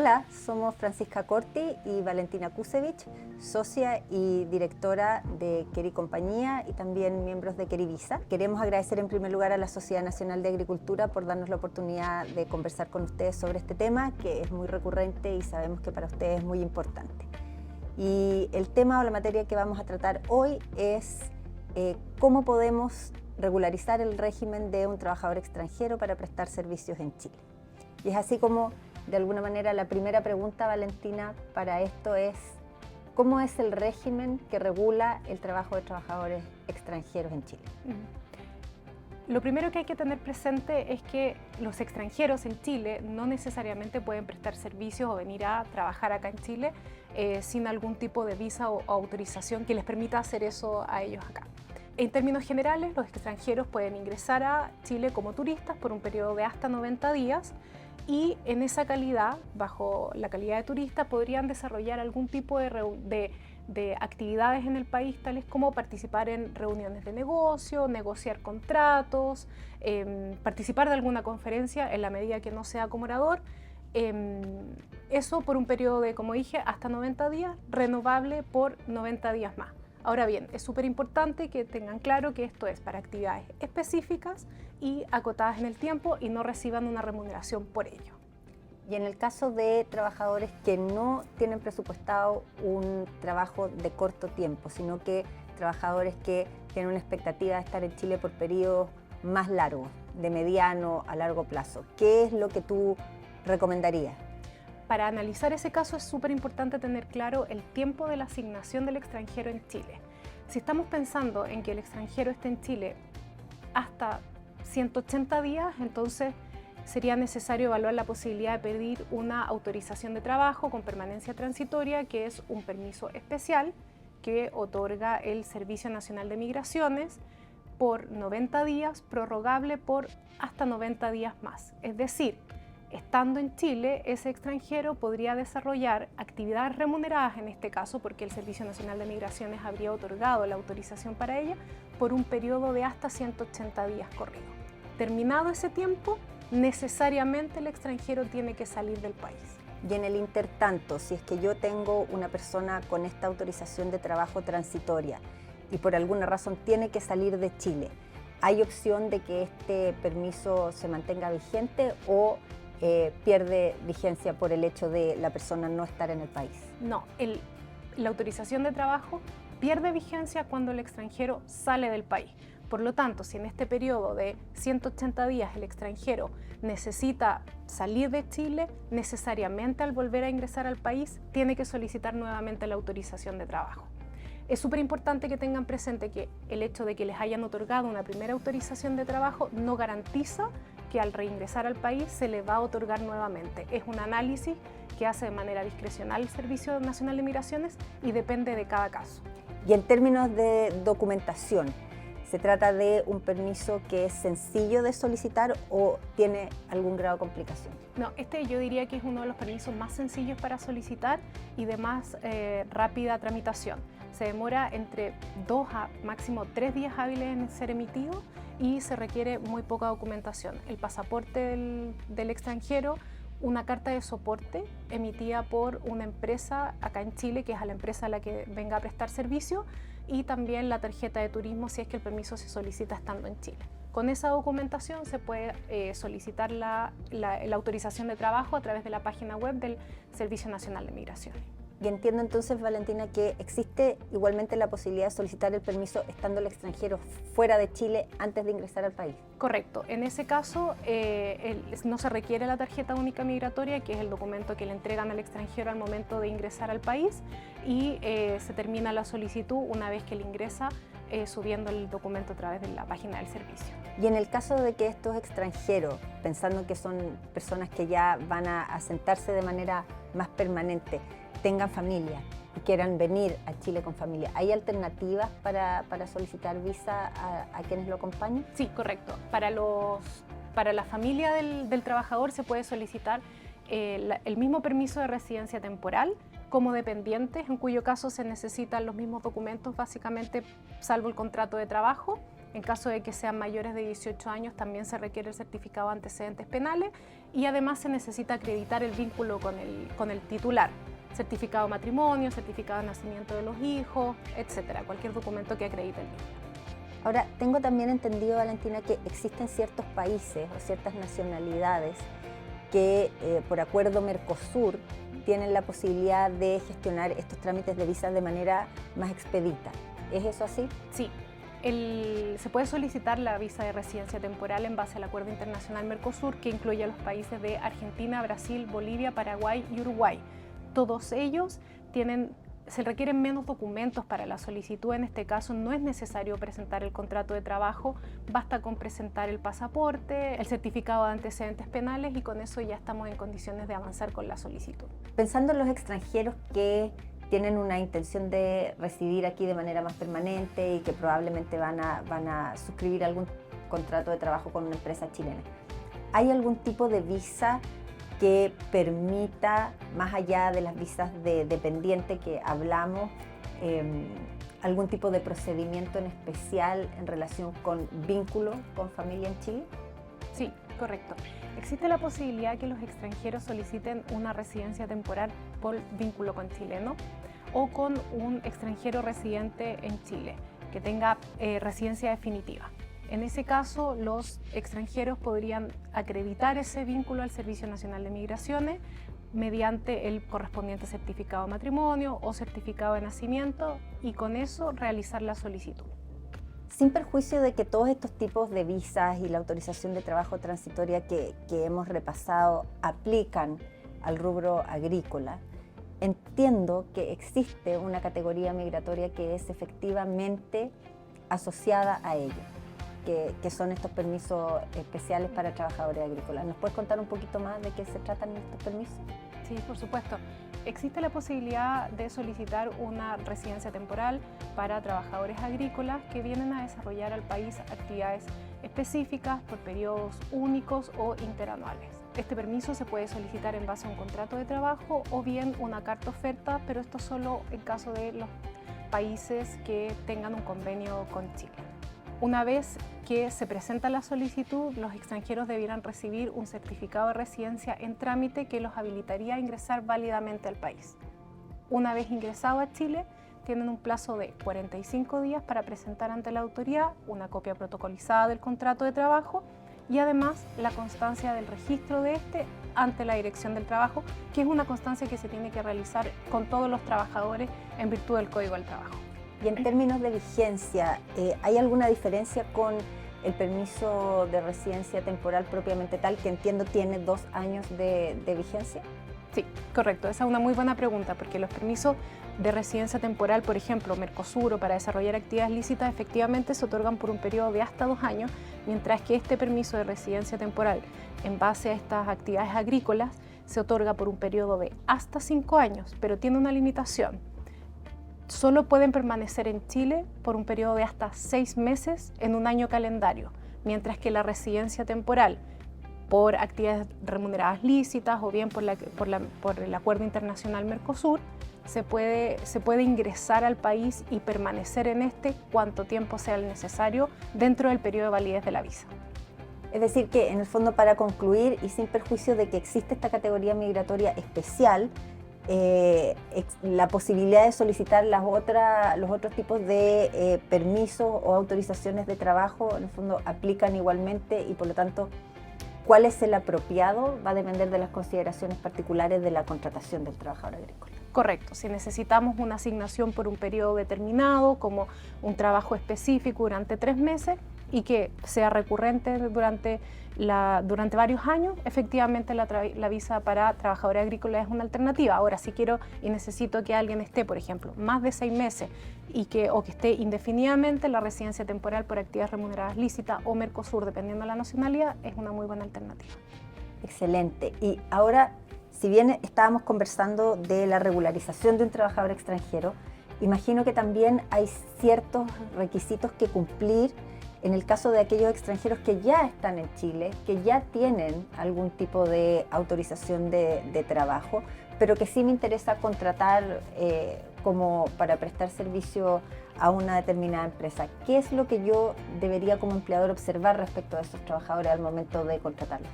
Hola, somos Francisca Corti y Valentina Kusevich, socia y directora de Queri Compañía y también miembros de Queri Visa. Queremos agradecer en primer lugar a la Sociedad Nacional de Agricultura por darnos la oportunidad de conversar con ustedes sobre este tema que es muy recurrente y sabemos que para ustedes es muy importante. Y el tema o la materia que vamos a tratar hoy es cómo podemos regularizar el régimen de un trabajador extranjero para prestar servicios en Chile. Y es así como, de alguna manera, la primera pregunta, Valentina, para esto es ¿cómo es el régimen que regula el trabajo de trabajadores extranjeros en Chile? Lo primero que hay que tener presente es que los extranjeros en Chile no necesariamente pueden prestar servicios o venir a trabajar acá en Chile sin algún tipo de visa o autorización que les permita hacer eso a ellos acá. En términos generales, los extranjeros pueden ingresar a Chile como turistas por un periodo de hasta 90 días y en esa calidad, bajo la calidad de turista, podrían desarrollar algún tipo de actividades en el país, tales como participar en reuniones de negocio, negociar contratos, participar de alguna conferencia en la medida que no sea como orador. Eso por un periodo de, como dije, hasta 90 días, renovable por 90 días más. Ahora bien, es súper importante que tengan claro que esto es para actividades específicas y acotadas en el tiempo y no reciban una remuneración por ello. Y en el caso de trabajadores que no tienen presupuestado un trabajo de corto tiempo, sino que trabajadores que tienen una expectativa de estar en Chile por periodos más largos, de mediano a largo plazo, ¿qué es lo que tú recomendarías? Para analizar ese caso es súper importante tener claro el tiempo de la asignación del extranjero en Chile. Si estamos pensando en que el extranjero esté en Chile hasta 180 días, entonces sería necesario evaluar la posibilidad de pedir una autorización de trabajo con permanencia transitoria, que es un permiso especial que otorga el Servicio Nacional de Migraciones por 90 días, prorrogable por hasta 90 días más. Es decir, estando en Chile, ese extranjero podría desarrollar actividades remuneradas, en este caso porque el Servicio Nacional de Migraciones habría otorgado la autorización para ella por un periodo de hasta 180 días corridos. Terminado ese tiempo, necesariamente el extranjero tiene que salir del país. Y en el intertanto, si es que yo tengo una persona con esta autorización de trabajo transitoria y por alguna razón tiene que salir de Chile, ¿hay opción de que este permiso se mantenga vigente o pierde vigencia por el hecho de la persona no estar en el país? No, la autorización de trabajo pierde vigencia cuando el extranjero sale del país. Por lo tanto, si en este periodo de 180 días el extranjero necesita salir de Chile, necesariamente al volver a ingresar al país tiene que solicitar nuevamente la autorización de trabajo. Es súper importante que tengan presente que el hecho de que les hayan otorgado una primera autorización de trabajo no garantiza que al reingresar al país se les va a otorgar nuevamente. Es un análisis que hace de manera discrecional el Servicio Nacional de Migraciones y depende de cada caso. Y en términos de documentación, ¿se trata de un permiso que es sencillo de solicitar o tiene algún grado de complicación? No, yo diría que es uno de los permisos más sencillos para solicitar y de más rápida tramitación. Se demora entre 2 a máximo 3 días hábiles en ser emitido y se requiere muy poca documentación. El pasaporte del extranjero, una carta de soporte emitida por una empresa acá en Chile, que es a la empresa a la que venga a prestar servicio, y también la tarjeta de turismo si es que el permiso se solicita estando en Chile. Con esa documentación se puede solicitar la autorización de trabajo a través de la página web del Servicio Nacional de Migraciones. Y entiendo entonces, Valentina, que existe igualmente la posibilidad de solicitar el permiso estando el extranjero fuera de Chile antes de ingresar al país. Correcto. En ese caso no se requiere la tarjeta única migratoria, que es el documento que le entregan al extranjero al momento de ingresar al país, y se termina la solicitud una vez que él ingresa subiendo el documento a través de la página del servicio. Y en el caso de que estos extranjeros, pensando que son personas que ya van a asentarse de manera más permanente, tengan familia y quieran venir a Chile con familia, ¿hay alternativas para solicitar visa a quienes lo acompañan? Sí, correcto. Para la familia del trabajador se puede solicitar el mismo permiso de residencia temporal como dependientes, en cuyo caso se necesitan los mismos documentos básicamente, salvo el contrato de trabajo. En caso de que sean mayores de 18 años, también se requiere el certificado de antecedentes penales y además se necesita acreditar el vínculo con el titular. Certificado de matrimonio, certificado de nacimiento de los hijos, etcétera, cualquier documento que acredite el vínculo. Ahora, tengo también entendido, Valentina, que existen ciertos países o ciertas nacionalidades que por acuerdo Mercosur tienen la posibilidad de gestionar estos trámites de visas de manera más expedita. ¿Es eso así? Sí. Se puede solicitar la visa de residencia temporal en base al Acuerdo Internacional Mercosur, que incluye a los países de Argentina, Brasil, Bolivia, Paraguay y Uruguay. Todos ellos se requieren menos documentos para la solicitud. En este caso no es necesario presentar el contrato de trabajo, basta con presentar el pasaporte, el certificado de antecedentes penales y con eso ya estamos en condiciones de avanzar con la solicitud. Pensando en los extranjeros que tienen una intención de residir aquí de manera más permanente y que probablemente van a suscribir algún contrato de trabajo con una empresa chilena, ¿hay algún tipo de visa que permita, más allá de las visas de dependiente que hablamos, algún tipo de procedimiento en especial en relación con vínculo con familia en Chile? Sí, correcto. Existe la posibilidad que los extranjeros soliciten una residencia temporal por vínculo con chileno o con un extranjero residente en Chile que tenga residencia definitiva. En ese caso, los extranjeros podrían acreditar ese vínculo al Servicio Nacional de Migraciones mediante el correspondiente certificado de matrimonio o certificado de nacimiento y con eso realizar la solicitud. Sin perjuicio de que todos estos tipos de visas y la autorización de trabajo transitoria que hemos repasado aplican al rubro agrícola, entiendo que existe una categoría migratoria que es efectivamente asociada a ello, que son estos permisos especiales para trabajadores agrícolas. ¿Nos puedes contar un poquito más de qué se tratan estos permisos? Sí, por supuesto. Existe la posibilidad de solicitar una residencia temporal para trabajadores agrícolas que vienen a desarrollar al país actividades específicas por periodos únicos o interanuales. Este permiso se puede solicitar en base a un contrato de trabajo o bien una carta oferta, pero esto solo en caso de los países que tengan un convenio con Chile. Una vez que se presenta la solicitud, los extranjeros debieran recibir un certificado de residencia en trámite que los habilitaría a ingresar válidamente al país. Una vez ingresado a Chile, tienen un plazo de 45 días para presentar ante la autoridad una copia protocolizada del contrato de trabajo y además la constancia del registro de este ante la Dirección del Trabajo, que es una constancia que se tiene que realizar con todos los trabajadores en virtud del Código del Trabajo. Y en términos de vigencia, ¿hay alguna diferencia con el permiso de residencia temporal propiamente tal, que entiendo tiene 2 años de vigencia? Sí, correcto. Esa es una muy buena pregunta, porque los permisos de residencia temporal, por ejemplo, Mercosur o para desarrollar actividades lícitas, efectivamente se otorgan por un periodo de hasta 2 años, mientras que este permiso de residencia temporal en base a estas actividades agrícolas se otorga por un periodo de hasta 5 años, pero tiene una limitación. Solo pueden permanecer en Chile por un periodo de hasta 6 meses en un año calendario, mientras que la residencia temporal por actividades remuneradas lícitas o bien por el Acuerdo Internacional Mercosur se puede ingresar al país y permanecer en este cuanto tiempo sea el necesario dentro del periodo de validez de la visa. Es decir, que en el fondo, para concluir y sin perjuicio de que existe esta categoría migratoria especial, la posibilidad de solicitar los otros tipos de permisos o autorizaciones de trabajo en el fondo aplican igualmente y por lo tanto cuál es el apropiado va a depender de las consideraciones particulares de la contratación del trabajador agrícola. Correcto, si necesitamos una asignación por un periodo determinado como un trabajo específico durante 3 meses y que sea recurrente durante varios años, efectivamente la visa para trabajadores agrícolas es una alternativa. Ahora, si quiero y necesito que alguien esté, por ejemplo, más de 6 meses o que esté indefinidamente, la residencia temporal por actividades remuneradas lícitas o Mercosur, dependiendo de la nacionalidad, es una muy buena alternativa. Excelente. Y ahora, si bien estábamos conversando de la regularización de un trabajador extranjero, imagino que también hay ciertos requisitos que cumplir en el caso de aquellos extranjeros que ya están en Chile, que ya tienen algún tipo de autorización de trabajo, pero que sí me interesa contratar como para prestar servicio a una determinada empresa. ¿Qué es lo que yo debería como empleador observar respecto a esos trabajadores al momento de contratarlos?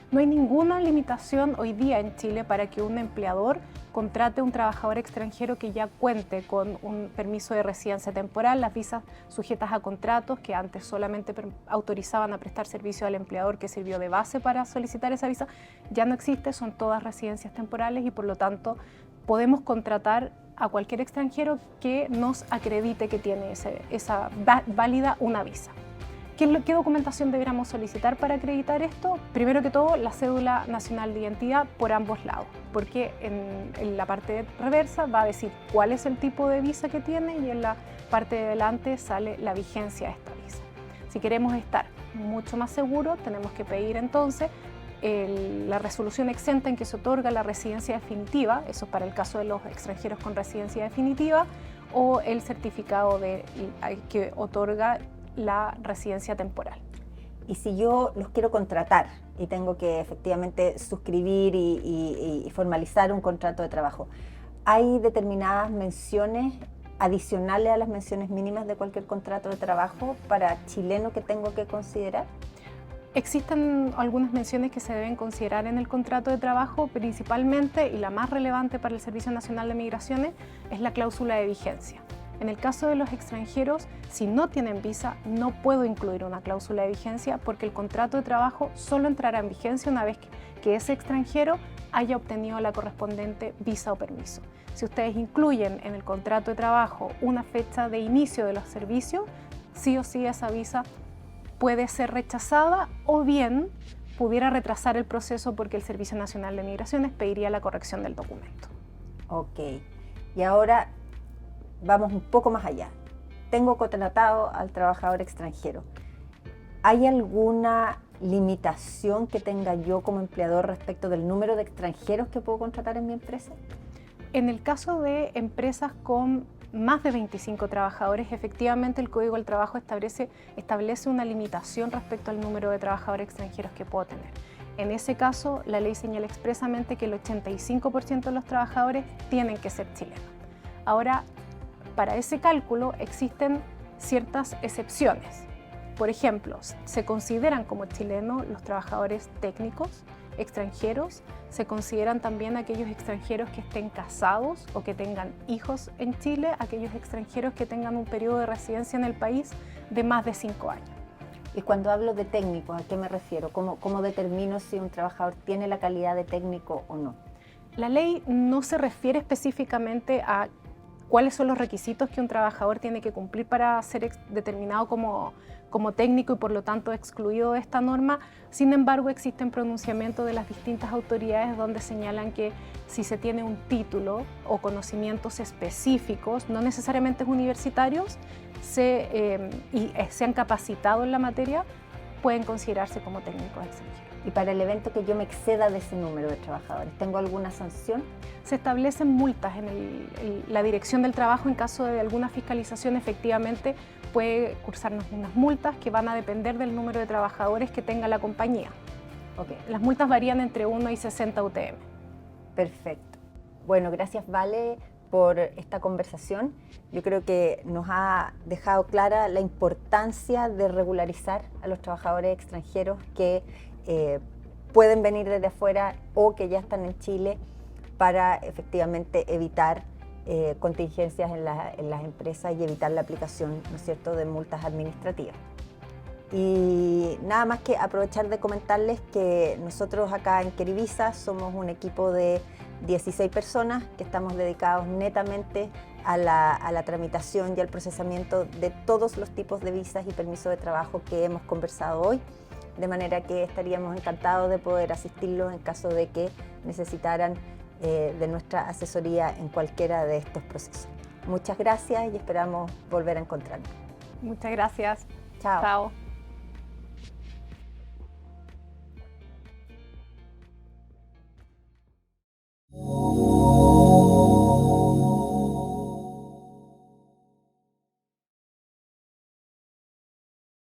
No hay ninguna limitación hoy día en Chile para que un empleador contrate un trabajador extranjero que ya cuente con un permiso de residencia temporal, las visas sujetas a contratos que antes solamente autorizaban a prestar servicio al empleador que sirvió de base para solicitar esa visa, ya no existe, son todas residencias temporales y por lo tanto podemos contratar a cualquier extranjero que nos acredite que tiene válida una visa. ¿Qué documentación deberíamos solicitar para acreditar esto? Primero que todo, la cédula nacional de identidad por ambos lados, porque en la parte reversa va a decir cuál es el tipo de visa que tiene y en la parte de delante sale la vigencia de esta visa. Si queremos estar mucho más seguros, tenemos que pedir entonces la resolución exenta en que se otorga la residencia definitiva, eso es para el caso de los extranjeros con residencia definitiva, o el certificado que otorga la residencia temporal. Y si yo los quiero contratar y tengo que efectivamente suscribir y formalizar un contrato de trabajo, ¿hay determinadas menciones adicionales a las menciones mínimas de cualquier contrato de trabajo para chileno que tengo que considerar? Existen algunas menciones que se deben considerar en el contrato de trabajo, principalmente, y la más relevante para el Servicio Nacional de Migraciones, es la cláusula de vigencia. En el caso de los extranjeros, si no tienen visa, no puedo incluir una cláusula de vigencia porque el contrato de trabajo solo entrará en vigencia una vez que ese extranjero haya obtenido la correspondiente visa o permiso. Si ustedes incluyen en el contrato de trabajo una fecha de inicio de los servicios, sí o sí esa visa puede ser rechazada o bien pudiera retrasar el proceso porque el Servicio Nacional de Migraciones pediría la corrección del documento. Ok, y ahora vamos un poco más allá. Tengo contratado al trabajador extranjero. ¿Hay alguna limitación que tenga yo como empleador respecto del número de extranjeros que puedo contratar en mi empresa? En el caso de empresas con más de 25 trabajadores, efectivamente el Código del Trabajo establece una limitación respecto al número de trabajadores extranjeros que puedo tener. En ese caso, la ley señala expresamente que el 85% de los trabajadores tienen que ser chilenos. Ahora, para ese cálculo existen ciertas excepciones. Por ejemplo, se consideran como chilenos los trabajadores técnicos extranjeros, se consideran también aquellos extranjeros que estén casados o que tengan hijos en Chile, aquellos extranjeros que tengan un periodo de residencia en el país de más de 5 años. Y cuando hablo de técnicos, ¿a qué me refiero? ¿Cómo determino si un trabajador tiene la calidad de técnico o no? La ley no se refiere específicamente a cuáles son los requisitos que un trabajador tiene que cumplir para ser determinado como técnico y por lo tanto excluido de esta norma. Sin embargo, existen pronunciamientos de las distintas autoridades donde señalan que si se tiene un título o conocimientos específicos, no necesariamente universitarios, y se han capacitado en la materia, pueden considerarse como técnicos extranjeros. Y para el evento que yo me exceda de ese número de trabajadores, ¿tengo alguna sanción? Se establecen multas en la Dirección del Trabajo en caso de alguna fiscalización. Efectivamente puede cursarnos unas multas que van a depender del número de trabajadores que tenga la compañía. Okay. Las multas varían entre 1 y 60 UTM. Perfecto. Bueno, gracias Vale por esta conversación. Yo creo que nos ha dejado clara la importancia de regularizar a los trabajadores extranjeros que pueden venir desde afuera o que ya están en Chile para efectivamente evitar contingencias en las empresas y evitar la aplicación, ¿no es cierto?, de multas administrativas. Y nada más que aprovechar de comentarles que nosotros acá en Querivisa somos un equipo de 16 personas que estamos dedicados netamente a la tramitación y al procesamiento de todos los tipos de visas y permisos de trabajo que hemos conversado hoy, de manera que estaríamos encantados de poder asistirlos en caso de que necesitaran de nuestra asesoría en cualquiera de estos procesos. Muchas gracias y esperamos volver a encontrarnos. Muchas gracias. Chao. Chao.